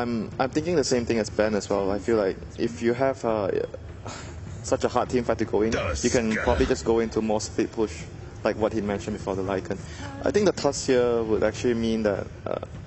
I'm thinking the same thing as Ben as well. I feel like if you have such a hard team fight to go in, you can probably just go into more split push, like what he mentioned before the Lycan. I think the toss here would actually mean that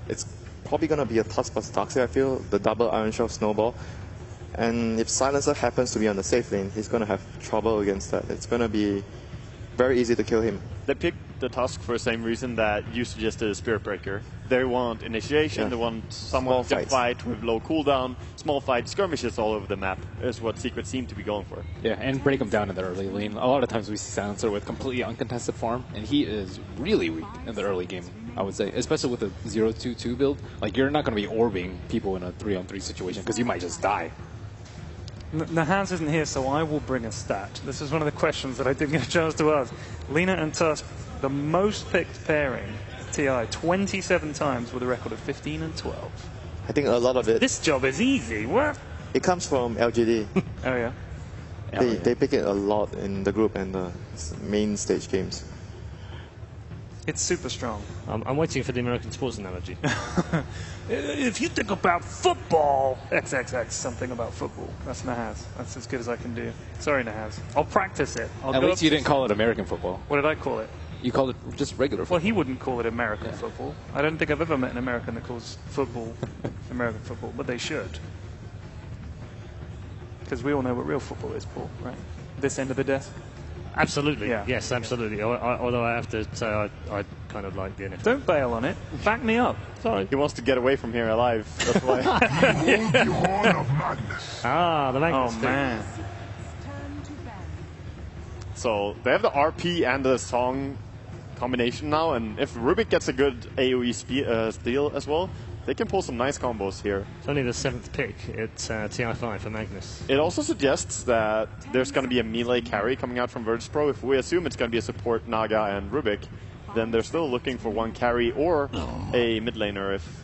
it's probably going to be a toss plus Darkseid, I feel, the double Iron Shell Snowball. And if Silencer happens to be on the safe lane, he's going to have trouble against that. It's going to be very easy to kill him. They picked the Tusk for the same reason that you suggested a Spirit Breaker. They want initiation, they want someone to fight with low cooldown, small fight, skirmishes all over the map is what Secret seem to be going for. Yeah, and break him down in the early lane. A lot of times we see Silencer with completely uncontested farm, and he is really weak in the early game, I would say, especially with the 0-2-2 build. Like, you're not going to be orbing people in a 3-on-3 situation because you might just die. Nahaz isn't here, so I will bring a stat. This is one of the questions that I didn't get a chance to ask. Lina and Tusk, the most picked pairing, TI, 27 times with a record of 15 and 12. I think a lot of it... This job is easy. What? It comes from LGD. Oh, yeah? They pick it a lot in the group and the main stage games. It's super strong. I'm waiting for the American sports analogy. If you think about football, XXX, something about football. That's Nahaz. That's as good as I can do. Sorry, Nahaz. I'll practice it. At least you didn't call it American football. What did I call it? You called it just regular football. Well, he wouldn't call it American football. I don't think I've ever met an American that calls football American football, but they should. Because we all know what real football is, Paul, right? This end of the desk? Absolutely. Yeah. Yes, absolutely. Although I have to say I kind of like the NFL. Don't bail on it. Back me up. Sorry. He wants to get away from here alive. That's why. Ah, the Magnus. Oh, man. So they have the RP and the Song combination now, and if Rubik gets a good AoE steal as well, they can pull some nice combos here. It's only the 7th pick. It's TI5 for Magnus. It also suggests that there's going to be a melee carry coming out from Virtus.pro. If we assume it's going to be a support Naga and Rubik, then they're still looking for one carry or a mid laner. If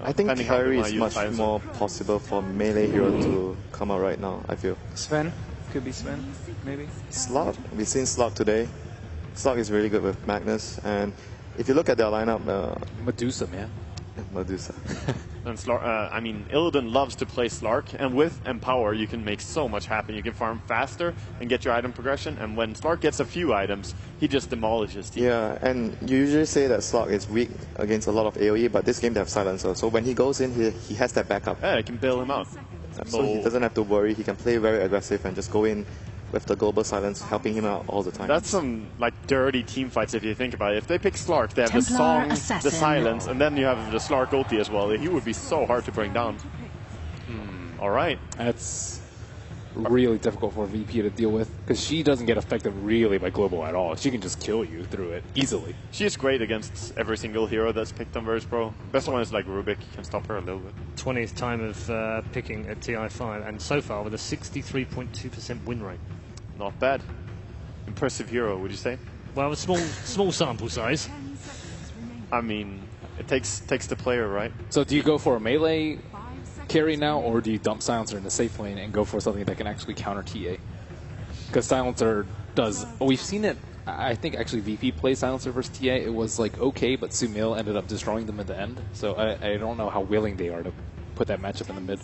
I think carry is much more possible for melee hero to come out right now, I feel. Sven? Could be Sven, maybe? Slot. We've seen Slot today. Slot is really good with Magnus, and if you look at their lineup... Medusa, man. Medusa. And I mean, Illidan loves to play Slark, and with Empower, you can make so much happen. You can farm faster and get your item progression, and when Slark gets a few items, he just demolishes teams. Yeah, and you usually say that Slark is weak against a lot of AoE, but this game they have Silencer, so when he goes in, he has that backup. Yeah, he can bail him out. So he doesn't have to worry, he can play very aggressive and just go in with the global silence, helping him out all the time. That's some like dirty team fights if you think about it. If they pick Slark, they have the Song, the Silence, and then you have the Slark ulti as well. He would be so hard to bring down. All right. That's really difficult for VP to deal with, because she doesn't get affected really by global at all. She can just kill you through it easily. She is great against every single hero that's picked on Virtus.pro. Best one is like Rubik. You can stop her a little bit. 20th time of picking at TI5, and so far with a 63.2% win rate. Not bad. Impressive hero, would you say? Well, a small sample size. I mean, it takes the player, right? So do you go for a melee carry now, or do you dump Silencer in the safe lane and go for something that can actually counter TA? Because Silencer does... We've seen it, I think actually VP plays Silencer versus TA. It was like okay, but Sumil ended up destroying them at the end. So I don't know how willing they are to put that matchup in the mid.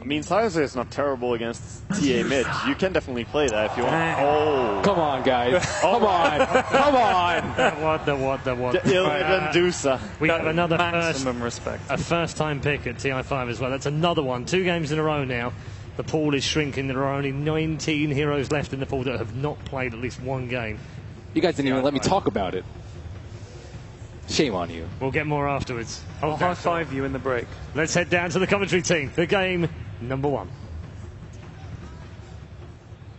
I mean, Silencer is not terrible against TA mid. You can definitely play that if you want. Oh! Come on, guys. Come on. Come on. The what? Illidan. We have another maximum respect. A first-time pick at TI5 as well. That's another one. 2 games in a row now. The pool is shrinking. There are only 19 heroes left in the pool that have not played at least one game. You guys didn't even let me talk about it. Shame on you. We'll get more afterwards. I'll high-five you in the break. Let's head down to the commentary team. The game number 1.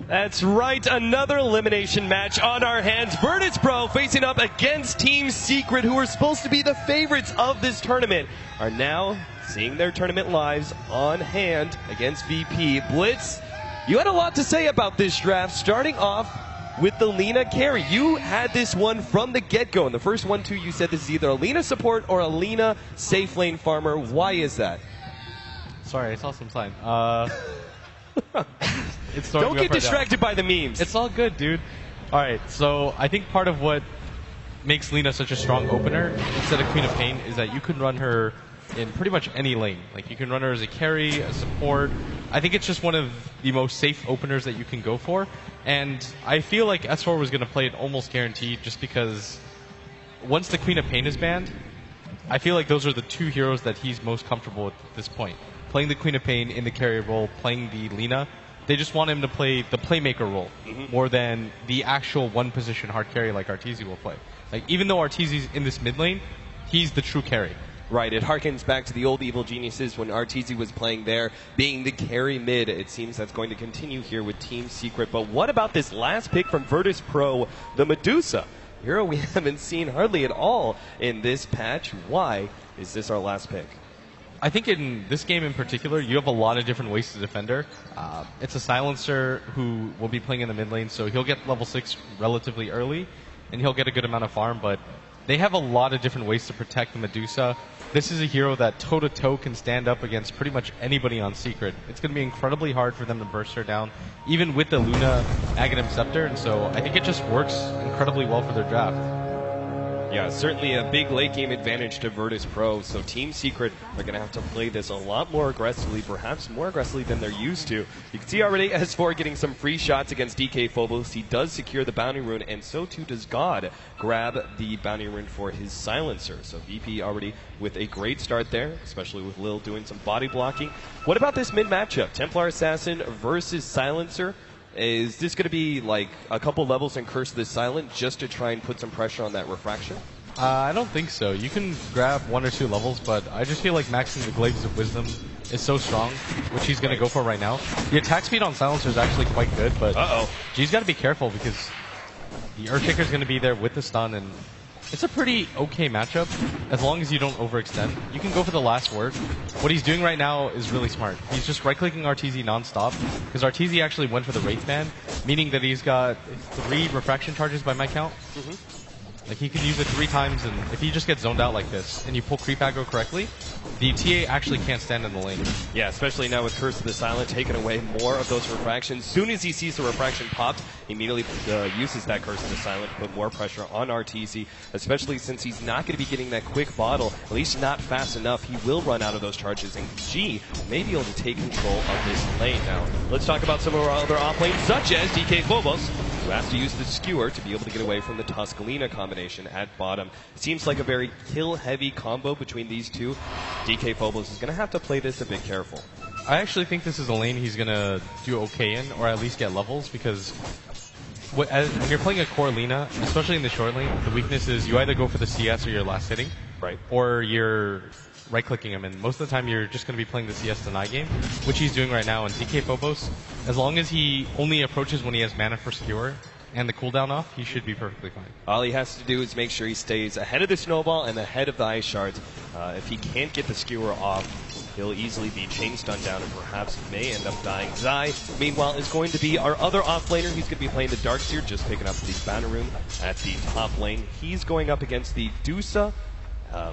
That's right, another elimination match on our hands. Virtus.pro facing up against Team Secret, who are supposed to be the favorites of this tournament, are now seeing their tournament lives on hand against VP. Blitz, you had a lot to say about this draft, starting off with the Lina carry. You had this one from the get-go. In the first 1-2, you said this is either a Lina support or a Lina safe lane farmer. Why is that? Sorry, I saw some time. Don't get distracted by the memes. It's all good, dude. All right, so I think part of what makes Lina such a strong opener instead of Queen of Pain is that you can run her in pretty much any lane. Like, you can run her as a carry, a support. I think it's just one of the most safe openers that you can go for. And I feel like S4 was going to play it almost guaranteed just because once the Queen of Pain is banned, I feel like those are the two heroes that he's most comfortable with at this point. Playing the Queen of Pain in the carry role, playing the Lina. They just want him to play the playmaker role more than the actual one-position hard carry like Arteezy will play. Like, even though Arteezy's in this mid lane, he's the true carry. Right, it harkens back to the old Evil Geniuses when Arteezy was playing there, being the carry mid. It seems that's going to continue here with Team Secret. But what about this last pick from Virtus Pro, the Medusa? Hero we haven't seen hardly at all in this patch. Why is this our last pick? I think in this game in particular, you have a lot of different ways to defend her. It's a silencer who will be playing in the mid lane, so he'll get level 6 relatively early, and he'll get a good amount of farm, but they have a lot of different ways to protect the Medusa. This is a hero that toe-to-toe can stand up against pretty much anybody on Secret. It's going to be incredibly hard for them to burst her down, even with the Luna Aghanim Scepter, and so I think it just works incredibly well for their draft. Yeah, certainly a big late game advantage to Virtus Pro, so Team Secret are going to have to play this a lot more aggressively, perhaps more aggressively than they're used to. You can see already S4 getting some free shots against DK Phobos. He does secure the bounty rune, and so too does God grab the bounty rune for his silencer. So VP already with a great start there, especially with Lil doing some body blocking. What about this mid matchup? Templar Assassin versus Silencer. Is this going to be like a couple levels in Curse of the Silent just to try and put some pressure on that refraction? I don't think so. You can grab 1 or 2 levels, but I just feel like maxing the Glaives of Wisdom is so strong, which he's going to go for right now. The attack speed on Silencer is actually quite good, but G's got to be careful because the Earthshaker is going to be there with the stun, and it's a pretty okay matchup as long as you don't overextend. You can go for the last word. What he's doing right now is really smart. He's just right-clicking Arteezy non-stop because Arteezy actually went for the Wraith ban, meaning that he's got 3 refraction charges by my count. Like, he can use it 3 times, and if he just gets zoned out like this, and you pull creep aggro correctly, the TA actually can't stand in the lane. Yeah, especially now with Curse of the Silent taking away more of those refractions. Soon as he sees the refraction popped, he immediately uses that Curse of the Silent to put more pressure on Arteezy, especially since he's not going to be getting that quick bottle, at least not fast enough. He will run out of those charges, and G may be able to take control of this lane. Now, let's talk about some of our other off lanes, such as DK Phobos, who has to use the Skewer to be able to get away from the Tuscalina combination at bottom. It seems like a very kill-heavy combo between these two. DK Phobos is going to have to play this a bit careful. I actually think this is a lane he's going to do okay in, or at least get levels, because when you're playing a core Lina, especially in the short lane, the weakness is you either go for the CS or you're last hitting, or you're right-clicking him, and most of the time you're just going to be playing the CS deny game, which he's doing right now. And DK Phobos, as long as he only approaches when he has mana for Skewer and the cooldown off, he should be perfectly fine. All he has to do is make sure he stays ahead of the Snowball and ahead of the Ice Shards. If he can't get the Skewer off, he'll easily be chain stunned down and perhaps may end up dying. Zai, meanwhile, is going to be our other offlaner. He's going to be playing the Darkseer, just picking up the banner rune at the top lane. He's going up against the Dusa,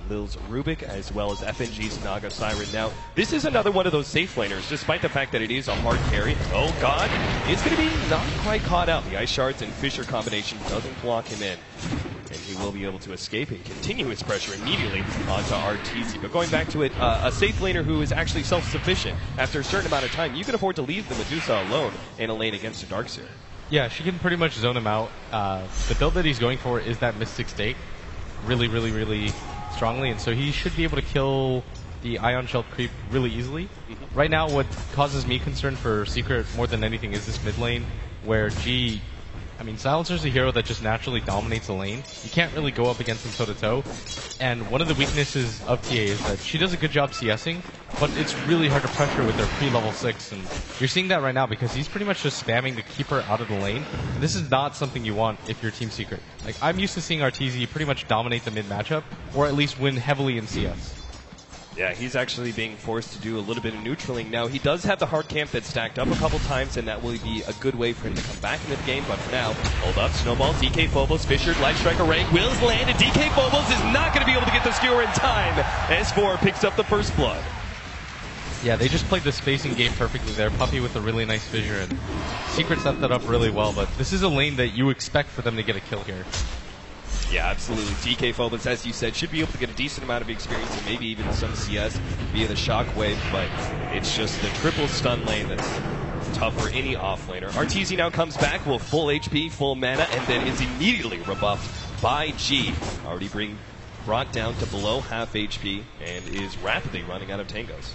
Lil's Rubik, as well as FNG's Naga Siren. Now, this is another one of those safe laners, despite the fact that it is a hard carry. Oh god, it's going to be not quite caught out. The Ice Shards and Fissure combination doesn't block him in, and he will be able to escape and continue his pressure immediately onto Arteezy. But going back to it, a safe laner who is actually self-sufficient. After a certain amount of time, you can afford to leave the Medusa alone in a lane against a Darkseer. Yeah, she can pretty much zone him out. The build that he's going for is that Mystic Stake really strongly, and so he should be able to kill the Ion Shell creep really easily. Right now, what causes me concern for Secret more than anything is this mid lane, where Silencer's a hero that just naturally dominates the lane. You can't really go up against him toe-to-toe, and one of the weaknesses of TA is that she does a good job CSing, but it's really hard to pressure with her pre-level 6, and you're seeing that right now because he's pretty much just spamming to keep her out of the lane. This is not something you want if you're Team Secret. Like, I'm used to seeing Arteezy pretty much dominate the mid matchup, or at least win heavily in CS. Yeah, he's actually being forced to do a little bit of neutraling. Now, he does have the hard camp that's stacked up a couple times, and that will be a good way for him to come back into the game. But for now, hold up, Snowball, DK Phobos, Fisher, Light Striker rank, Wills land, and DK Phobos is not going to be able to get the Skewer in time. S4 picks up the first blood. Yeah, they just played the spacing game perfectly there. Puppy with a really nice fissure, and Secret set that up really well, but this is a lane that you expect for them to get a kill here. Yeah, absolutely. DK Phobos, as you said, should be able to get a decent amount of experience and maybe even some CS via the Shockwave, but it's just the triple stun lane that's tough for any offlaner. RTZ now comes back with full HP, full mana, and then is immediately rebuffed by G. Already brought down to below half HP and is rapidly running out of tangos.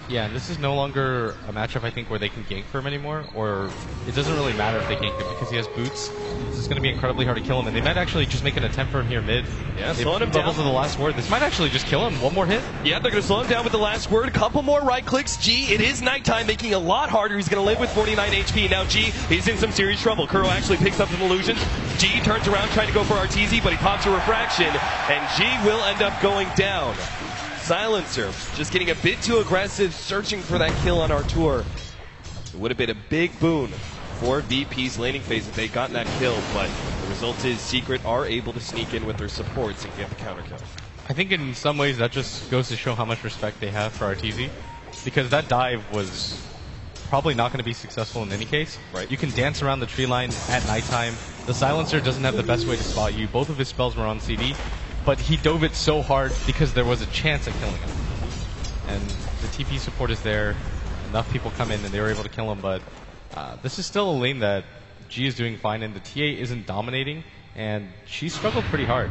Yeah, and this is no longer a matchup, I think, where they can gank for him anymore, or it doesn't really matter if they gank him because he has boots. This is going to be incredibly hard to kill him, and they might actually just make an attempt for him here mid. Yeah, slowing him down. Levels of the last word. This might actually just kill him. One more hit. Yeah, they're going to slow him down with the last word. A couple more right clicks. G, it is nighttime, making it a lot harder. He's going to live with 49 HP. Now G, he's in some serious trouble. Kuro actually picks up some illusions. G turns around trying to go for RTZ, but he pops a refraction, and G will end up going down. Silencer just getting a bit too aggressive, searching for that kill on Artur. It would have been a big boon for VP's laning phase if they'd gotten that kill, but the result is Secret are able to sneak in with their supports and get the counter kill. I think in some ways that just goes to show how much respect they have for RTZ, because that dive was probably not going to be successful in any case. Right. You can dance around the tree line at nighttime. The Silencer doesn't have the best way to spot you. Both of his spells were on CD. But he dove it so hard because there was a chance at killing him. And the TP support is there. Enough people come in and they were able to kill him. But this is still a lane that G is doing fine in. The TA isn't dominating. And she struggled pretty hard.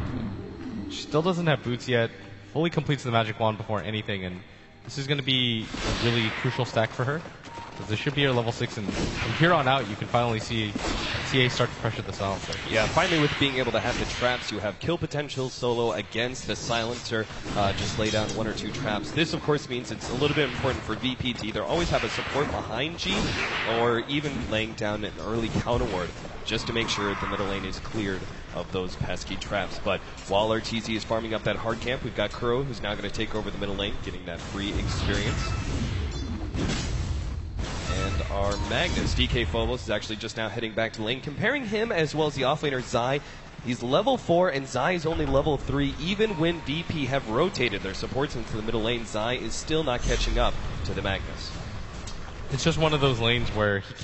She still doesn't have boots yet. Fully completes the Magic Wand before anything. And this is going to be a really crucial stack for her. Because this should be her level 6, and from here on out, you can finally see TA start to pressure the Silencer. Yeah, finally with being able to have the traps, you have kill potential solo against the Silencer. Just lay down 1 or 2 traps. This, of course, means it's a little bit important for VP to either always have a support behind G, or even laying down an early counter ward, just to make sure the middle lane is cleared of those pesky traps. But while RTZ is farming up that hard camp, we've got Kuro, who's now going to take over the middle lane, getting that free experience. And our Magnus, DK Phobos, is actually just now heading back to lane. Comparing him as well as the offlaner Zai, he's level 4 and Zai is only level 3. Even when VP have rotated their supports into the middle lane, Zai is still not catching up to the Magnus. It's just one of those lanes where he